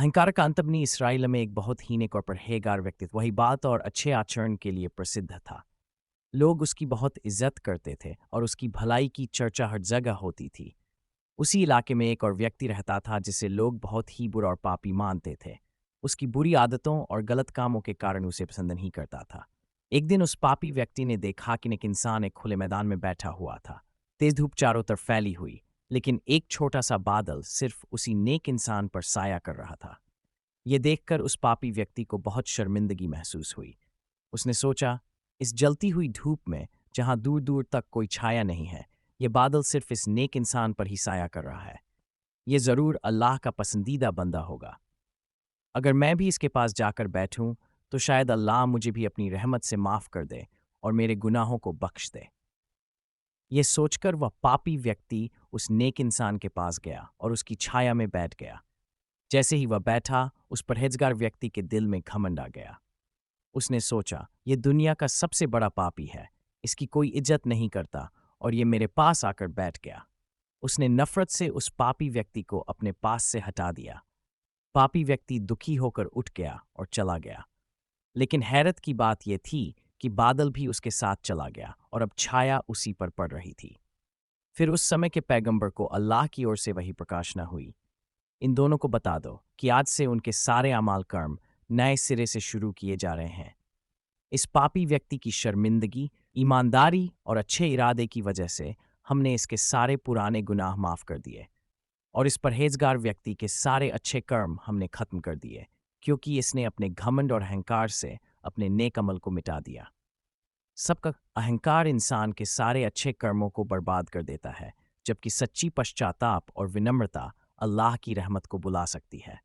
अहंकार का अंत बनी इसराइल में एक बहुत हीनक और परहेगार व्यक्तित्व वही बात और अच्छे आचरण के लिए प्रसिद्ध था। लोग उसकी बहुत इज्जत करते थे और उसकी भलाई की चर्चा हर जगह होती थी। उसी इलाके में एक और व्यक्ति रहता था जिसे लोग बहुत ही बुरा और पापी मानते थे। उसकी बुरी आदतों और गलत कामों के कारण उसे पसंद नहीं करता था। एक दिन उस पापी व्यक्ति ने देखा कि एक इंसान एक खुले मैदान में बैठा हुआ था। तेज धूप चारों तरफ फैली हुई, लेकिन एक छोटा सा बादल सिर्फ उसी नेक इंसान पर साया कर रहा था। ये देखकर उस पापी व्यक्ति को बहुत शर्मिंदगी महसूस हुई। उसने सोचा, इस जलती हुई धूप में, जहां दूर दूर तक कोई छाया नहीं है, ये बादल सिर्फ इस नेक इंसान पर ही साया कर रहा है। ये जरूर अल्लाह का पसंदीदा बंदा होगा। अगर मैं भी इसके पास जाकर बैठूं, तो शायद अल्लाह मुझे भी अपनी रहमत से माफ कर दे और मेरे गुनाहों को बख्श दे। ये सोचकर वह पापी व्यक्ति उस नेक इंसान के पास गया और उसकी छाया में बैठ गया। जैसे ही वह बैठा, उस परहेजगार व्यक्ति के दिल में घमंड आ गया। उसने सोचा, ये दुनिया का सबसे बड़ा पापी है, इसकी कोई इज्जत नहीं करता और ये मेरे पास आकर बैठ गया। उसने नफरत से उस पापी व्यक्ति को अपने पास से हटा दिया। पापी व्यक्ति दुखी होकर उठ गया और चला गया। लेकिन हैरत की बात यह थी कि बादल भी उसके साथ चला गया और अब छाया उसी पर पड़ रही थी। फिर उस समय के पैगंबर को अल्लाह की ओर से वही प्रकाशना हुई, इन दोनों को बता दो कि आज से उनके सारे अमाल कर्म नए सिरे से शुरू किए जा रहे हैं। इस पापी व्यक्ति की शर्मिंदगी, ईमानदारी और अच्छे इरादे की वजह से हमने इसके सारे पुराने गुनाह माफ कर दिए और इस परहेजगार व्यक्ति के सारे अच्छे कर्म हमने खत्म कर दिए, क्योंकि इसने अपने घमंड और अहंकार से अपने नेक अमल को मिटा दिया। सबका अहंकार इंसान के सारे अच्छे कर्मों को बर्बाद कर देता है, जबकि सच्ची पश्चाताप और विनम्रता अल्लाह की रहमत को बुला सकती है।